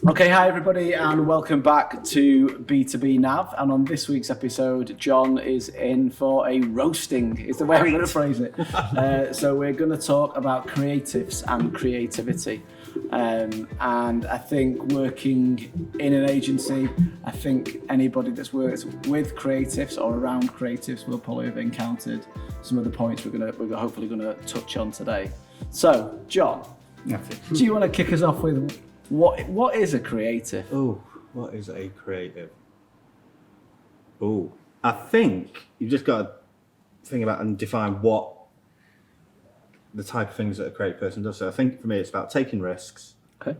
Okay, hi everybody, and welcome back to B2B NAV. And on this week's episode, John is in for a roasting, is the way I'm going to phrase it. So we're going to talk about creatives and creativity. And I think working in an agency, I think anybody that's worked with creatives or around creatives will probably have encountered some of the points we're hopefully going to touch on today. So, John, do you want to kick us off with what is a creative? Oh, what is a creative? Oh, I think you've just got to think about and define what the type of things that a creative person does. So I think for me, it's about taking risks, Okay.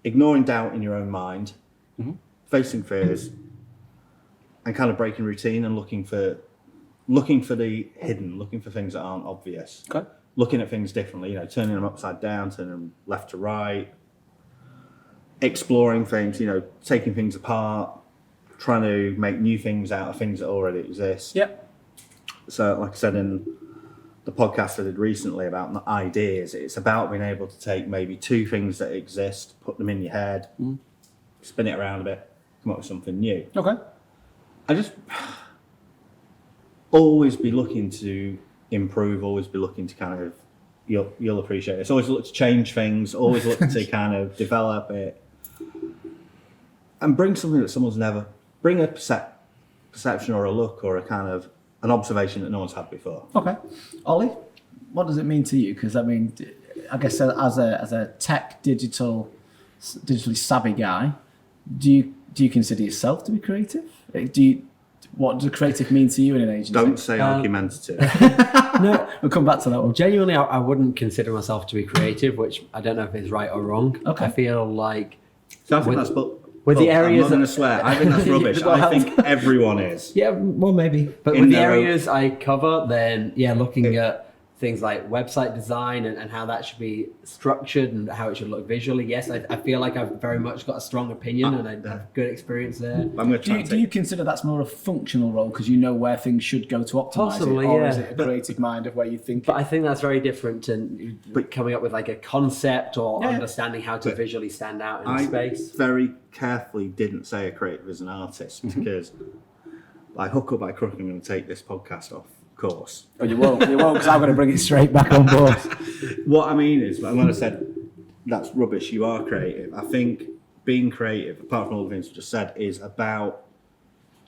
ignoring doubt in your own mind, facing fears, and kind of breaking routine and looking for the hidden, looking for things that aren't obvious. Okay. Looking at things differently, turning them upside down, turning them left to right, exploring things, taking things apart, trying to make new things out of things that already exist. Yep. So, like I said in the podcast I did recently about ideas, it's about being able to take maybe two things that exist, put them in your head, spin it around a bit, come up with something new. Okay. I just always be looking to improve, always be looking to kind of, you'll appreciate it. It's always look to change things, always look to kind of develop it and bring something that someone's never, bring a perception or a look or a kind of an observation that no one's had before. Okay. Ollie, what does it mean to you? Because I mean, I guess as a tech digitally savvy guy, do you consider yourself to be creative? What does creative mean to you in an agency? Don't say argumentative. No, We'll come back to that one. genuinely, I wouldn't consider myself to be creative, which I don't know if it's right or wrong. Okay. I feel like So I think With- that's with the areas I'm not going to that- swear. I think that's rubbish. I think everyone is. yeah, well maybe, but In with the their own- areas I cover, then yeah, looking at things like website design and how that should be structured and how it should look visually. Yes, I feel like I've very much got a strong opinion and I have good experience there. I'm going to try Do you consider that's more a functional role because you know where things should go to optimize Possibly, it, or yeah. is it a creative mind of where you think? But I think that's very different to coming up with like a concept or Yeah. understanding how to But visually stand out in I a space. very carefully didn't say a creative as an artist because by hook or by crook, I'm going to take this podcast off course. Oh, you won't, because I'm going to bring it straight back on board. What I mean is, when I said that's rubbish, you are creative. I think being creative, apart from all the things you just said, is about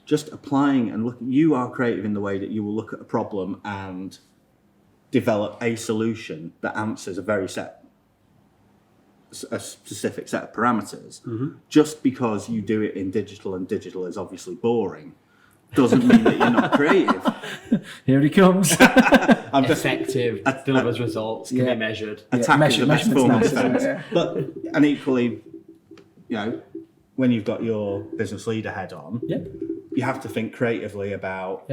just applying and looking. You are creative in the way that you will look at a problem and develop a solution that answers a specific set of parameters. Just because you do it in digital and digital is obviously boring, doesn't mean that you're not creative. Here he comes. I'm just Effective, delivers results, can be measured. attack is the best form of measurements now, defense. yeah. But and equally, when you've got your business leader head on, you have to think creatively about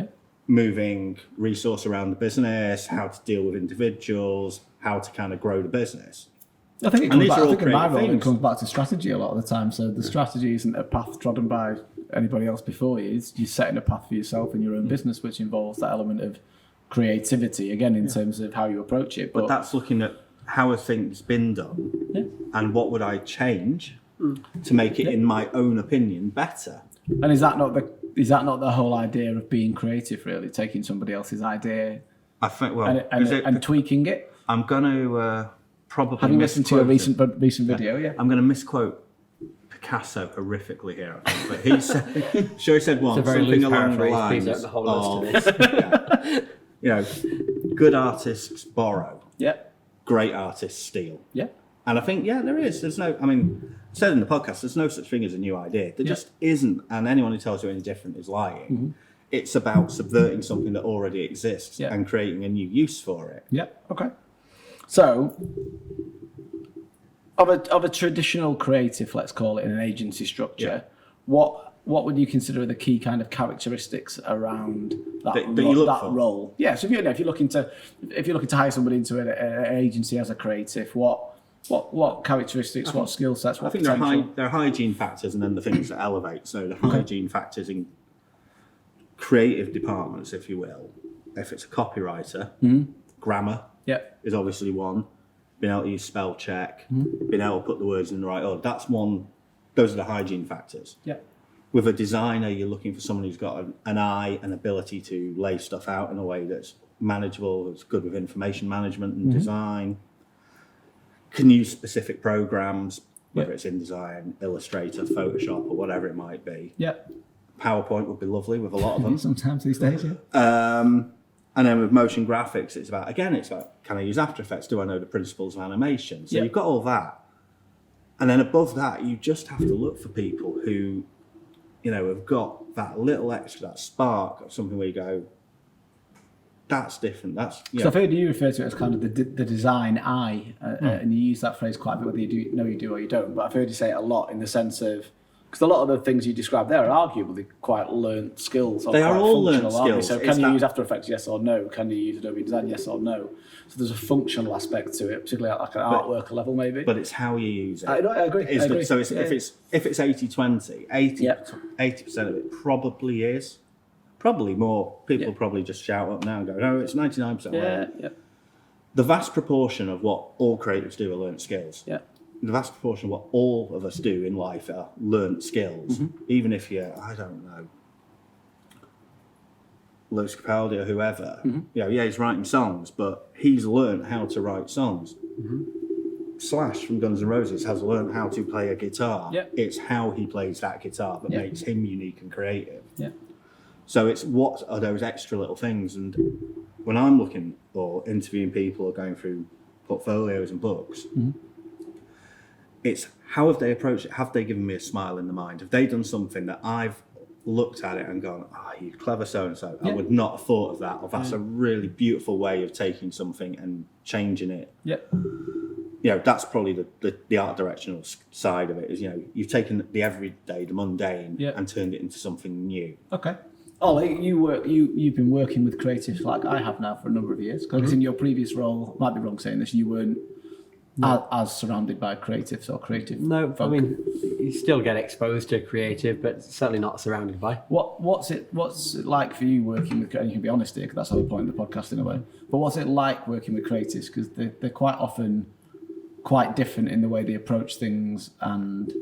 moving resource around the business, how to deal with individuals, how to kind of grow the business. I think it And comes these back, are I all think in my creative role it things. comes back to strategy a lot of the time. So the strategy isn't a path trodden by anybody else before you. It's you're setting a path for yourself in your own business, which involves that element of creativity, again, in terms of how you approach it. But that's looking at how have things been done and what would I change to make it, in my own opinion, better. And is that not the whole idea of being creative, really? Taking somebody else's idea I think, and tweaking it? I'm going to probably Having listened to a misquote it. recent video, yeah. I'm going to misquote Picasso horrifically here, I think, but he said, he said once It's a very something loose along the paraphrase. Please lines don't hold us to of, good artists borrow, Yeah, great artists steal. yeah. And I think, there is. There's no, I said in the podcast, there's no such thing as a new idea. There just isn't. And anyone who tells you any different is lying. It's about subverting something that already exists and creating a new use for it. Yeah. Okay. So, of a traditional creative, let's call it, in an agency structure, what would you consider the key kind of characteristics around that role? Yeah. So if you're looking to hire somebody into an agency as a creative, what characteristics, what skill sets, what I think there are hygiene factors and then the things that elevate. So the hygiene factors in creative departments, if you will, if it's a copywriter, grammar is obviously one. Being able to use spell check, being able to put the words in the right order. That's one those are the hygiene factors. Yeah. With a designer, you're looking for someone who's got an eye and ability to lay stuff out in a way that's manageable, that's good with information management and design, can use specific programs, whether it's InDesign, Illustrator, Photoshop, or whatever it might be. Yeah. PowerPoint would be lovely with a lot of them. Sometimes these days, yeah. And then with motion graphics, it's about, can I use After Effects? Do I know the principles of animation? So you've got all that. And then above that, you just have to look for people who, have got that little extra, that spark of something where you go, that's different. That's, So I've heard you refer to it as kind of the design eye, and you use that phrase quite a bit, whether you do or you don't. But I've heard you say it a lot in the sense of, because a lot of the things you describe there are arguably quite learnt skills. They are all learnt skills. So can you use After Effects, yes or no? Can you use Adobe Design, yes or no? So there's a functional aspect to it, particularly at like an artwork level maybe. But it's how you use it. I agree. So if it's 80-20, 80% of it probably is. Probably more. People probably just shout up now and go, no, it's 99% Yeah. The vast proportion of what all creatives do are learnt skills. Yeah. The vast proportion of what all of us do in life are learnt skills. Even if you're, I don't know, Lewis Capaldi or whoever, he's writing songs, but he's learnt how to write songs. Slash from Guns N' Roses has learnt how to play a guitar. Yeah. It's how he plays that guitar that makes him unique and creative. Yeah. So it's what are those extra little things. And when I'm looking or interviewing people or going through portfolios and books, it's how have they approached it? Have they given me a smile in the mind? Have they done something that I've looked at it and gone, you clever so-and-so. I would not have thought of that. Or that's a really beautiful way of taking something and changing it. Yeah. That's probably the art directional side of it is, you've taken the everyday, the mundane and turned it into something new. Okay. Ollie, you've been working with creatives like I have now for a number of years. Because in your previous role, might be wrong saying this, you weren't as surrounded by creatives or creative. No, folk. I mean, you still get exposed to creative, but certainly not surrounded by. What's it like for you working with? And you can be honest here, because that's the whole point of the podcast in a way. But what's it like working with creatives? Because they're quite often quite different in the way they approach things and.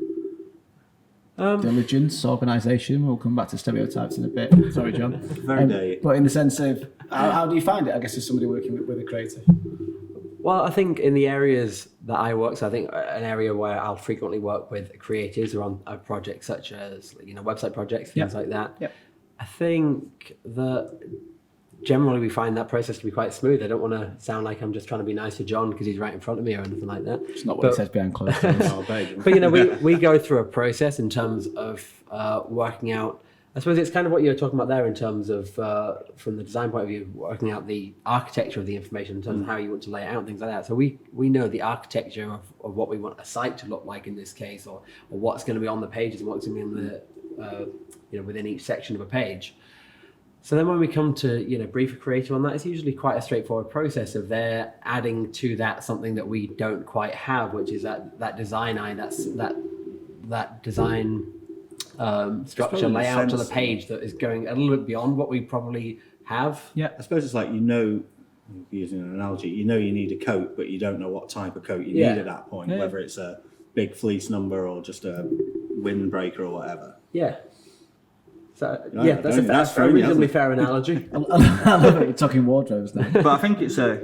Diligence, organisation. We'll come back to stereotypes in a bit. Sorry, John. Very but in the sense of, how do you find it? I guess as somebody working with a creative. Well, I think in the areas that I work, so I think an area where I'll frequently work with creatives are on projects such as website projects, things like that. Yep. I think that generally we find that process to be quite smooth. I don't want to sound like I'm just trying to be nice to John because he's right in front of me or anything like that. It's not what it says behind closed doors. But we go through a process in terms of working out. I suppose it's kind of what you're talking about there in terms of from the design point of view, working out the architecture of the information in terms of how you want to lay it out and things like that. So we know the architecture of what we want a site to look like in this case, or what's going to be on the pages and what's going to be on the within each section of a page. So then when we come to, brief a creative on that, it's usually quite a straightforward process of they're adding to that something that we don't quite have, which is that design eye, that design structure layout to the page that is going a little bit beyond what we probably have. Yeah, I suppose it's like, using an analogy, you need a coat, but you don't know what type of coat you need at that point, whether it's a big fleece number or just a windbreaker or whatever. Yeah. So, that's a reasonably fair analogy. I love it. You're talking wardrobes now. But I think it's I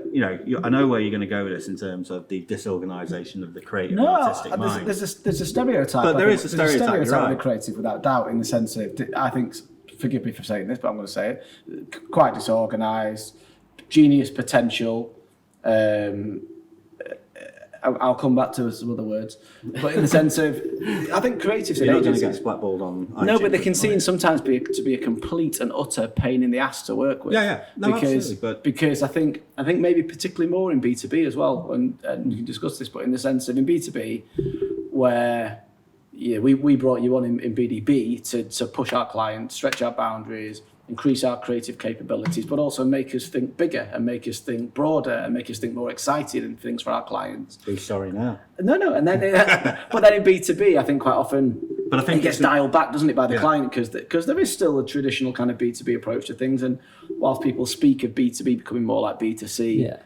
know where you're going to go with this in terms of the disorganisation of the creative artistic mind. There's a stereotype. But there is a stereotype, you're right. of the creative, without doubt, in the sense of, I think, forgive me for saying this, but I'm going to say it, quite disorganised, genius potential. I'll come back to some other words, but in the sense of, I think creatives. You're not going to get blackballed on iTunes. No, but they can see sometimes be a complete and utter pain in the ass to work with. Yeah. No, absolutely. Because I think maybe particularly more in B2B as well, and we can discuss this, but in the sense of in B2B, where we brought you on in BDB to push our clients, stretch our boundaries, increase our creative capabilities, but also make us think bigger and make us think broader and make us think more excited and things for our clients. Be sorry now. No, and then but then in B2B, I think quite often it gets dialed back, doesn't it, by the client, because there is still a traditional kind of B2B approach to things, and whilst people speak of B2B becoming more like B2C,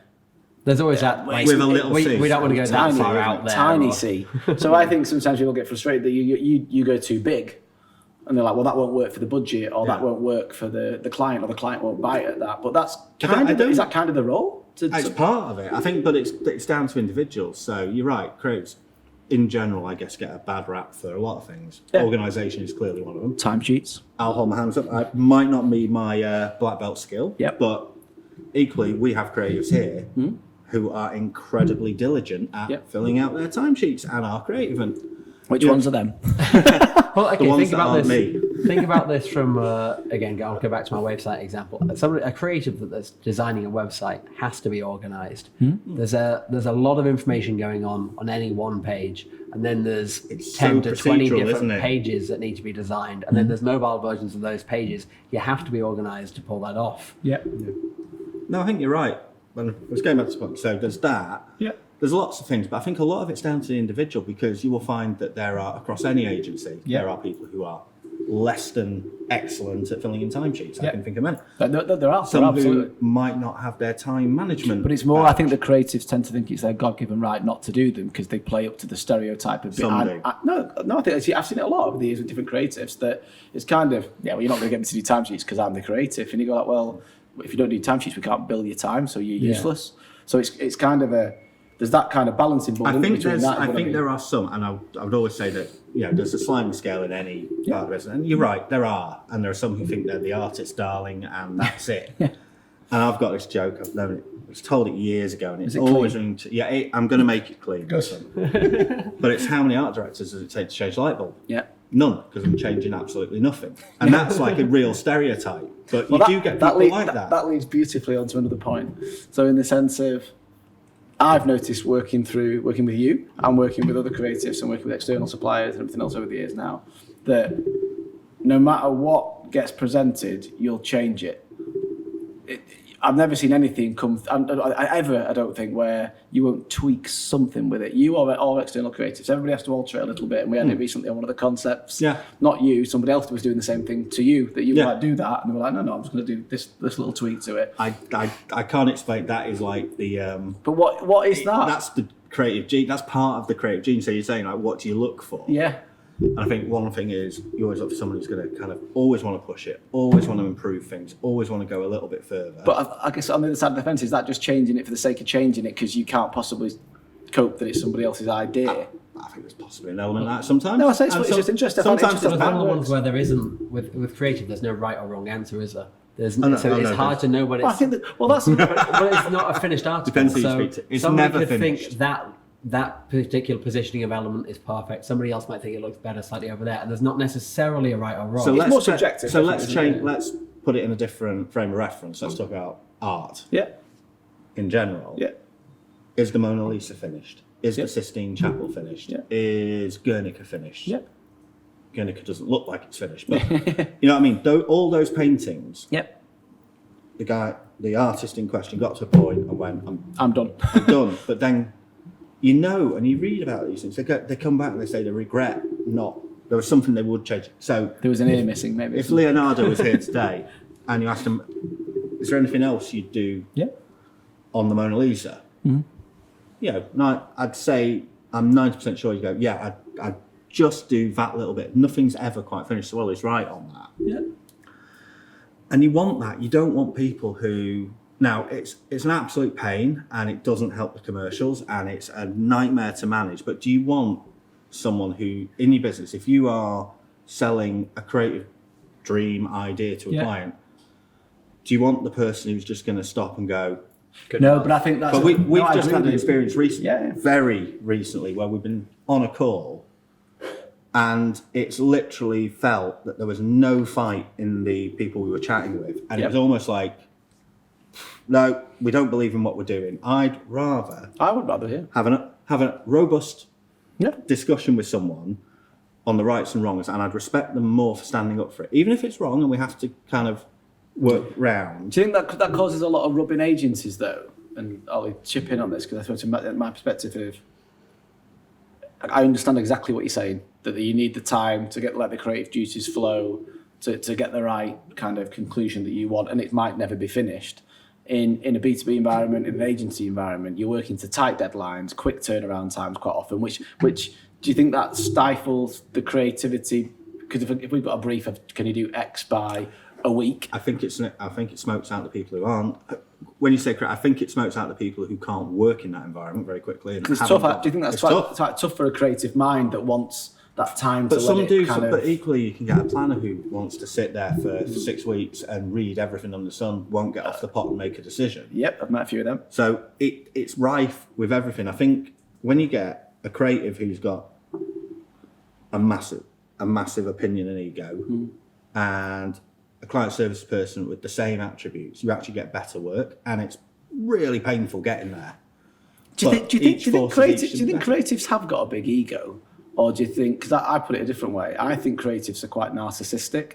There's always that, like, with a little we C. don't want to go that Tiny, far out there. tiny or- C. So I think sometimes people get frustrated that you go too big, and they're like, well, that won't work for the budget, or that Yeah. won't work for the client, or the client won't buy it at that. But that's I don't- is that kind of the role? It's part of it, I think, but it's down to individuals. So you're right, creatives in general, I guess, get a bad rap for a lot of things. Yeah. Organisation is clearly one of them. Timesheets. I'll hold my hands up. I might not be my black belt skill, Yep. but equally, we have creatives here who are incredibly diligent at Yep. filling out their timesheets and are creative. And Which ones are them? Well, okay, ones think that about aren't this. me. Think about this from again. I'll go back to my website example. A creative that's designing a website has to be organised. There's a lot of information going on any one page, and then there's It's 10 so to 20 procedural, isn't different it? pages that need to be designed, and then there's mobile versions of those pages. You have to be organised to pull that off. Yeah. No, I think you're right. When I was going back to the point, so there's that. Yeah. There's lots of things, but I think a lot of it's down to the individual, because you will find that there are, across any agency, Yeah. there are people who are less than excellent at filling in timesheets. Yeah. I can think of many. There are Some absolutely. who might not have their time management. But it's more, I think the creatives tend to think it's their God-given right not to do them because they play up to the stereotype of Some do. No, I think I've seen it a lot over the years with different creatives that it's kind of, yeah, well, you're not going to get me to do timesheets because I'm the creative. And you go like, well, if you don't do timesheets, we can't bill your time, so you're useless. So it's kind of there's that kind of balancing ball I think between that. I think there are some, and I would always say that, you know, there's a sliding scale in any part of the business. And you're right, there are, and there are some who think they're the artist darling, and that's it. And I've got this joke. I've known it. I was told it years ago, and it's it always clean? I'm going to make it clean. Go. But it's how many art directors does it take to change a light bulb? Yeah. None, because I'm changing absolutely nothing, and that's like a real stereotype. But you do get people like that. That leads beautifully onto another point. So in the sense of, I've noticed working with you and working with other creatives and working with external suppliers and everything else over the years now, that no matter what gets presented, you'll change it. I've never seen anything come I don't think, where you won't tweak something with it. You are all external creatives. Everybody has to alter it a little bit, and we had it recently on one of the concepts. Yeah. Not you. Somebody else was doing the same thing to you. That you were like, do that, and they were like, no, I'm just going to do this little tweak to it. I can't explain. That is like the. But what is that? That's the creative gene. That's part of the creative gene. So you're saying, like, what do you look for? Yeah. And I think one thing is you always look for someone who's going to kind of always want to push it, always want to improve things, always want to go a little bit further. But I guess on the other side of the fence, is that just changing it for the sake of changing it because you can't possibly cope that it's somebody else's idea? I think there's possibly an element of that sometimes. No, I say it's And just interesting. I find it Sometimes interesting. It's it's one of the works. ones where there isn't, with creative, there's no right or wrong answer, is there? There's, no, so it's no, hard to know what Well, I it's. think that, well, that's But it's not a finished article. Depends who you so speak to. It's somebody never could finished. think that particular positioning of element is perfect. Somebody else might think it looks better slightly over there, and there's not necessarily a right or wrong. So It's more subjective, So let's definitely, change. Let's put it in a different frame of reference. Let's talk about art Yeah. in general. Yeah. Is the Mona Lisa finished? Is Yeah. the Sistine Chapel finished? Yeah. Is Guernica finished? Yep. Guernica doesn't look like it's finished, but you know what I mean. All those paintings. Yep. The artist in question got to a point and went, I'm done. I'm done. But then, you know, and you read about these things. They come back and they say they regret not. There was something they would change. So There was an ear missing, maybe. if Leonardo was here today and you asked him, is there anything else you'd do Yeah. on the Mona Lisa? Mm-hmm. You know, no, I'd say I'm 90% sure you go, yeah, I'd just do that little bit. Nothing's ever quite finished. So Ollie's right on that. Yeah. And you want that. You don't want people who... Now, it's an absolute pain and it doesn't help the commercials and it's a nightmare to manage. But do you want someone who, in your business, if you are selling a creative dream idea to a client, do you want the person who's just going to stop and go... No, but I think that's... But we've I just agree had an with you. experience recently, Yeah. very recently, where we've been on a call and it's literally felt that there was no fight in the people we were chatting with. And it was almost like, no, we don't believe in what we're doing. I would rather have a robust discussion with someone on the rights and wrongs, and I'd respect them more for standing up for it. Even if it's wrong and we have to kind of work round. Do you think that causes a lot of rubbing agencies, though? And I'll chip in on this because I suppose my perspective of... I understand exactly what you're saying, that you need the time to let the creative juices flow, to get the right kind of conclusion that you want, and it might never be finished. in a B2B environment, in an agency environment, you're working to tight deadlines, quick turnaround times quite often, which do you think that stifles the creativity? Because if we've got a brief of can you do X by a week? I think it smokes out the people who aren't. When you say I think it smokes out the people who can't work in that environment very quickly. And It's tough. Do you think that's tough for a creative mind that wants that time But to some let do, it kind of... but equally you can get a planner who wants to sit there for 6 weeks and read everything under the sun, won't get off the pot and make a decision. Yep, I've met a few of them. So it's rife with everything. I think when you get a creative who's got a massive opinion and ego, and a client service person with the same attributes, you actually get better work, and it's really painful getting there. Do you think creatives have got a big ego? Or do you think, because I put it a different way, I think creatives are quite narcissistic.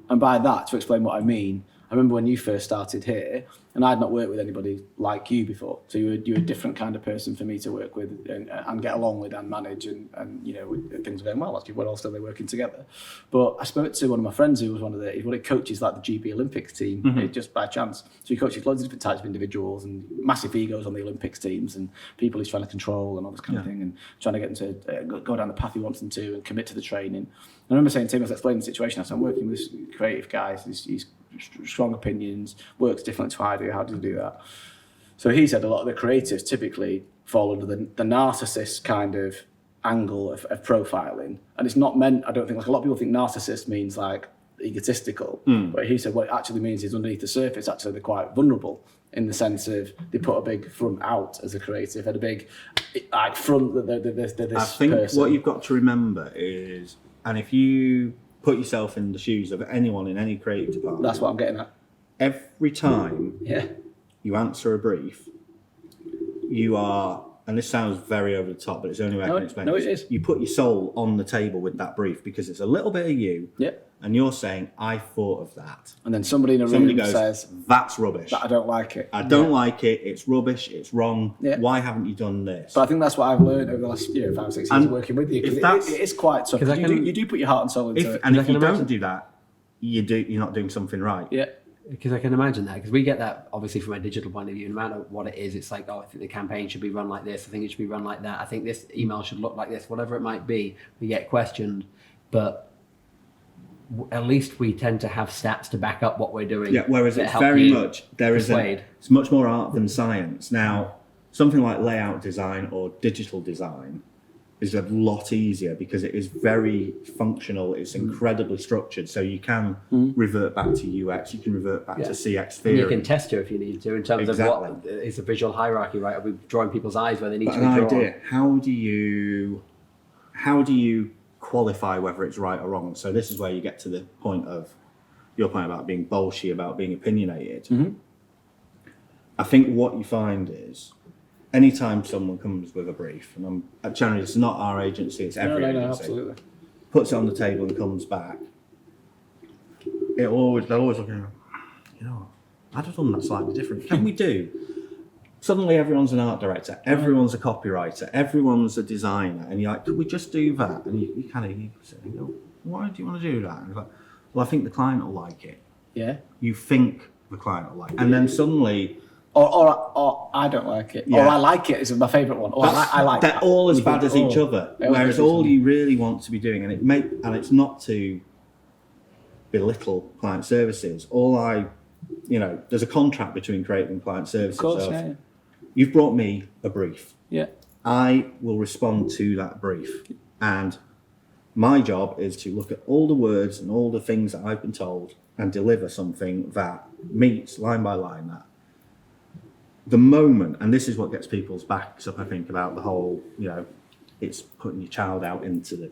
And by that, to explain what I mean, I remember when you first started here, and I'd not worked with anybody like you before. So you were a different kind of person for me to work with and get along with and manage, and you know, things were going well. Actually, we're all still there working together. But I spoke to one of my friends who was one of coaches like the GB Olympics team, just by chance. So he coaches loads of different types of individuals and massive egos on the Olympics teams and people he's trying to control and all this kind of thing, and trying to get them to go down the path he wants them to and commit to the training. I remember saying to him, I was explaining the situation, I said, I'm working with this creative guy, he's strong opinions, works differently to I do, how do you do that? So he said a lot of the creatives typically fall under the narcissist kind of angle of profiling. And it's not meant, I don't think, like a lot of people think narcissist means like egotistical, but he said what it actually means is underneath the surface, actually they're quite vulnerable in the sense of they put a big front out as a creative and a big like front that they're this I think person. what you've got to remember is, and if you put yourself in the shoes of anyone in any creative department, That's what I'm getting at. every time Yeah. you answer a brief, you are, and this sounds very over the top, but it's the only way I can explain no, it. it is. You put your soul on the table with that brief because it's a little bit of you, Yeah. and you're saying, I thought of that. And then somebody in a Somebody room goes, says, that's rubbish. I don't like it. I don't like it. It's rubbish. It's wrong. Yeah. Why haven't you done this? But I think that's what I've learned over the last 5 or 6 years And of working with you. if Because it is quite tough. 'Cause I You do put your heart and soul into it. And I if can you imagine- don't do that, you're not doing something right. Yeah. Because I can imagine that, because we get that obviously from a digital point of view, no matter what it is, it's like, oh, I think the campaign should be run like this, I think it should be run like that, I think this email should look like this, whatever it might be, we get questioned, but at least we tend to have stats to back up what we're doing. Yeah, whereas that it's help very you much, it's much more art than science. Now, something like layout design or digital design is a lot easier because it is very functional, it's incredibly structured, so you can revert back to UX, you can revert back to CX theory. And you can test it if you need to, in terms of what it's a visual hierarchy, right? Are we drawing people's eyes where they need to be drawn? Idea. How do you qualify whether it's right or wrong? So this is where you get to the point of your point about being bolshy, about being opinionated. I think what you find is anytime someone comes with a brief, and generally it's not our agency, it's every agency, absolutely. puts it on the table and comes back, they're always looking, I'd have done that slightly different. Can we do? Suddenly everyone's an art director, everyone's a copywriter, everyone's a designer, and you're like, could we just do that? And you sit and go, why do you want to do that? And you're like, well, I think the client will like it. Yeah. You think the client will like it. And then suddenly... Or I don't like it. Yeah. Or I like it is my favourite one. Or I like they're that. all as bad as each other. Whereas all you you really want to be doing, and it's not to belittle client services. There's a contract between creative and client services. Of course, yeah. You've brought me a brief. Yeah. I will respond to that brief. And my job is to look at all the words and all the things that I've been told and deliver something that meets line by line that. The moment, and this is what gets people's backs up, I think, about the whole, it's putting your child out into the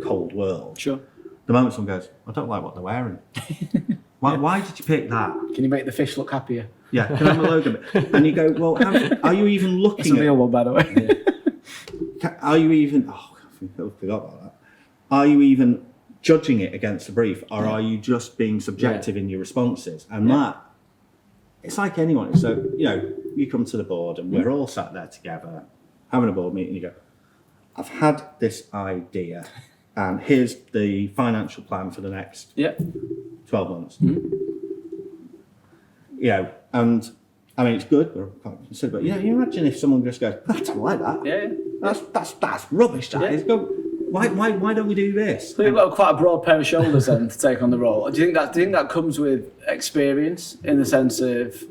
cold world. Sure. The moment someone goes, I don't like what they're wearing. Why did you pick that? Can you make the fish look happier? Yeah, can I have a logo? And you go, well, are you even looking That's a real one, by the way. Are you even, I forgot about that. Are you even judging it against the brief, or are you just being subjective in your responses? And that, it's like anyone. So, you come to the board and we're all sat there together, having a board meeting, you go, I've had this idea, and here's the financial plan for the next 12 months. And I mean, it's good, we're quite considered, but you imagine if someone just goes, I don't like that. Yeah. That's rubbish, that is. Go, why don't we do this? So you've got quite a broad pair of shoulders then to take on the role. Do you think that comes with experience in the sense of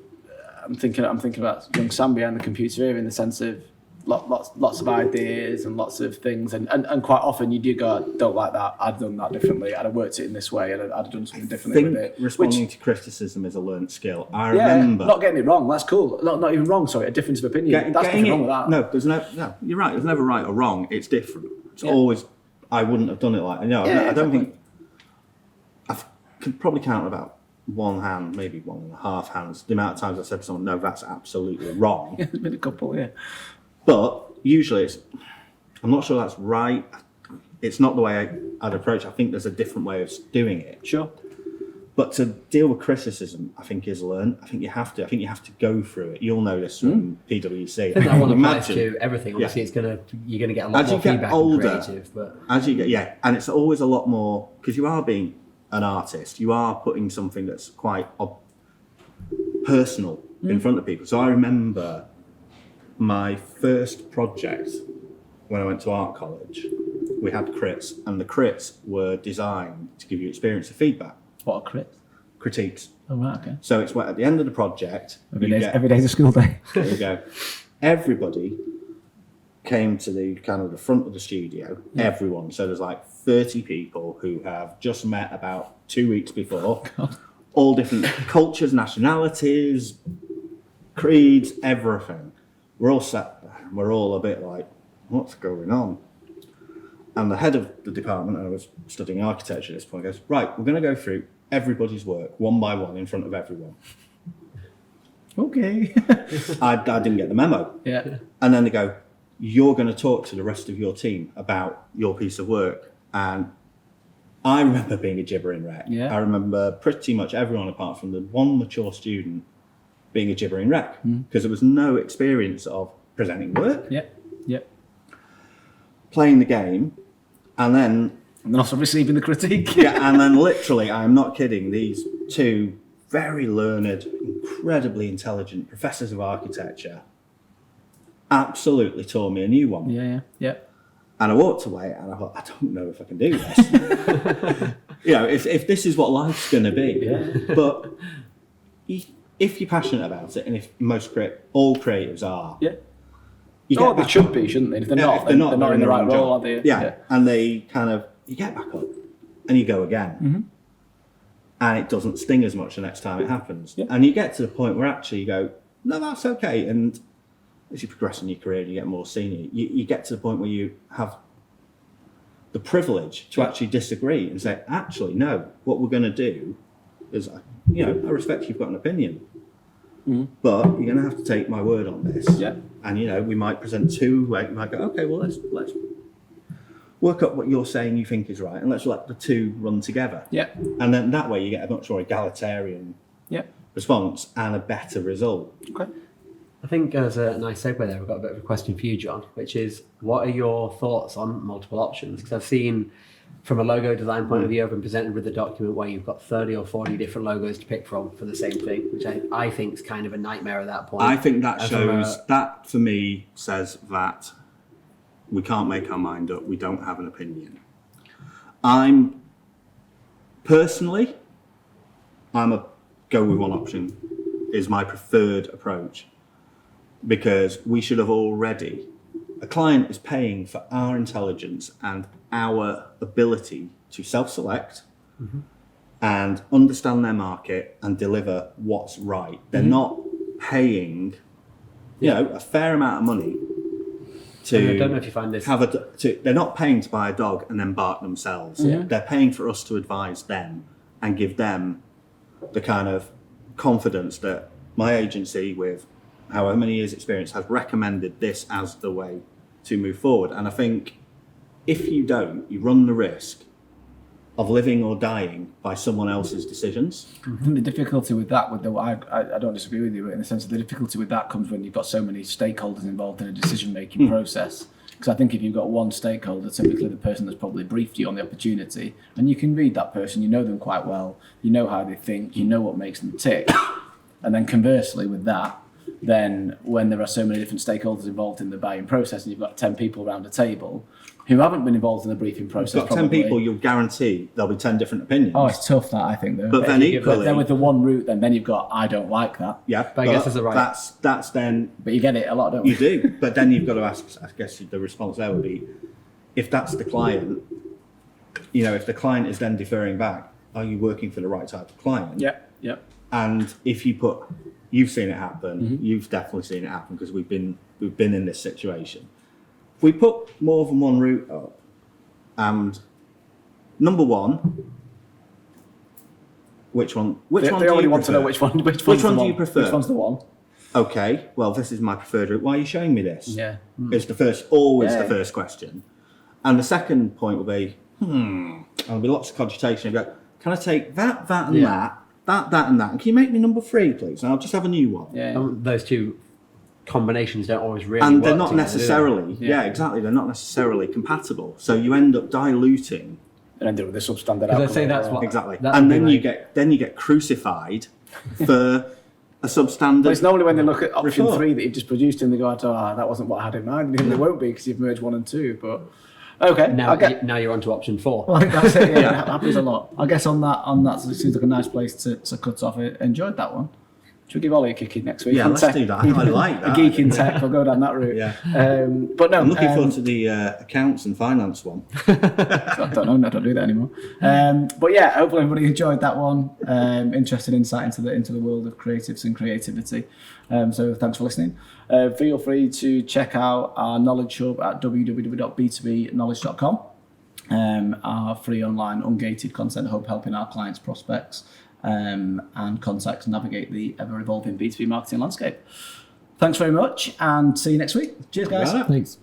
I'm thinking about young Sam behind the computer here in the sense of lots of ideas and lots of things and quite often you do go, don't like that, I'd done that differently, I'd have worked it in this way, I'd have done something differently with it. Responding to criticism is a learnt skill. I remember not getting it wrong, that's cool. Not even wrong, sorry, a difference of opinion. That's nothing wrong with that. No, you're right, there's never right or wrong, it's different. It's always, I wouldn't have done it like, I don't think, I could probably count about one hand, maybe 1.5 hands, the amount of times I said to someone, no, that's absolutely wrong. There's been a couple, yeah. But usually I'm not sure that's right. It's not the way I'd approach it. I think there's a different way of doing it. Sure. But to deal with criticism, I think is learned. I think you have to go through it. You'll know this from PwC. I think that one applies to everything. Obviously, you're going to get a lot more feedback and creative. But as you get, and it's always a lot more because you are being an artist. You are putting something that's quite personal in front of people. So I remember my first project when I went to art college, we had crits, and the crits were designed to give you experience of feedback. What are crits? Critiques. Oh, right, okay. So it's at the end of the project. Every day's a school day. There you go. Everybody came to the kind of the front of the studio. Yeah. Everyone. So there's like 30 people who have just met about 2 weeks before. God. All different cultures, nationalities, creeds, everything. We're all sat there and we're all a bit like, what's going on? And the head of the department, and I was studying architecture at this point, goes, right, we're going to go through everybody's work one by one in front of everyone. Okay. I didn't get the memo. Yeah. And then they go, you're going to talk to the rest of your team about your piece of work. And I remember being a gibbering wreck. Yeah. I remember pretty much everyone apart from the one mature student being a gibbering wreck because there was no experience of presenting work, playing the game, and then also receiving the critique. and then literally, I'm not kidding, these two very learned, incredibly intelligent professors of architecture absolutely tore me a new one. Yeah. And I walked away and I thought, I don't know if I can do this. If this is what life's going to be. Yeah. But if you're passionate about it, and if all creatives are, they should be, shouldn't they? If they're not, they're not in the right role, are they? Yeah, and they kind of, you get back up and you go again. And it doesn't sting as much the next time it happens. Yeah. And you get to the point where actually you go, no, that's okay. And as you progress in your career and you get more senior, you get to the point where you have the privilege to actually disagree and say, actually, no, what we're going to do is, I respect you've got an opinion, but you're going to have to take my word on this. Yeah. And, we might present two, we might go, okay, well, let's work up what you're saying you think is right, and let's let the two run together. Yeah. And then that way you get a much more egalitarian response and a better result. Okay. I think as a nice segue there, we've got a bit of a question for you, John, which is, what are your thoughts on multiple options? Because I've seen, from a logo design point of view, I've been presented with a document where you've got 30 or 40 different logos to pick from for the same thing, which I think is kind of a nightmare at that point. I think that that for me says that we can't make our mind up, we don't have an opinion. I'm a go with one option is my preferred approach, because we should have already, a client is paying for our intelligence and our ability to self-select and understand their market and deliver what's right. They're not paying, a fair amount of money to, I don't know if you find this, they're not paying to buy a dog and then bark themselves. Yeah. They're paying for us to advise them and give them the kind of confidence that my agency, with however many years experience, has recommended this as the way to move forward. And I think if you don't, you run the risk of living or dying by someone else's decisions. I think the difficulty with that, I don't disagree with you, but in the sense of the difficulty with that comes when you've got so many stakeholders involved in a decision-making process. Because I think if you've got one stakeholder, typically the person that's probably briefed you on the opportunity, and you can read that person, you know them quite well, you know how they think, you know what makes them tick. And then conversely with that, then when there are so many different stakeholders involved in the buying process and you've got 10 people around a table who haven't been involved in the briefing process. You've got 10 people, you'll guarantee there'll be 10 different opinions. Oh, it's tough that, I think, though. But then equally... But then with the one route, then you've got, I don't like that. Yeah, but I guess there's a right... That's then... But you get it a lot, don't you? You do, but then you've got to ask, I guess the response there would be, if that's the client, if the client is then deferring back, are you working for the right type of client? Yeah. And if you've seen it happen, you've definitely seen it happen because we've been in this situation. If we put more than one route up, and number one, which one? They already want to know which one. Which one do you prefer? Which one's the one? Okay, well, this is my preferred route. Why are you showing me this? Yeah. It's the first question. And the second point will be, there'll be lots of cogitation. You go, can I take that, and that, and that? And can you make me number 3, please? And I'll just have a new one. Yeah. Those two combinations don't always really and work they're not together, necessarily, exactly, they're not necessarily compatible. So you end up diluting. And end up with a substandard Because I alcohol. say that's what... Exactly. that And would be then you get crucified for a substandard. But it's normally when they look at option report. 3 that you've just produced and they go, that wasn't what I had in mind. And they won't be because you've merged 1 and 2. But okay. Now you're on to option 4. Well, I think that's it. Yeah, that happens a lot. I guess on that, so it seems like a nice place to cut off. I enjoyed that one. Should we give Ollie a kick in next week? Yeah, let's do that. I like that. A geek in tech. We'll go down that route. Yeah. But no, I'm looking forward to the accounts and finance one. I don't know. I don't do that anymore. But yeah, hopefully everybody enjoyed that one. Interesting insight into the world of creatives and creativity. So thanks for listening. Feel free to check out our knowledge hub at www.b2bknowledge.com. Our free online ungated content hub helping our clients, prospects, and contacts navigate the ever-evolving B2B marketing landscape. Thanks very much and see you next week. Cheers, guys. Thanks.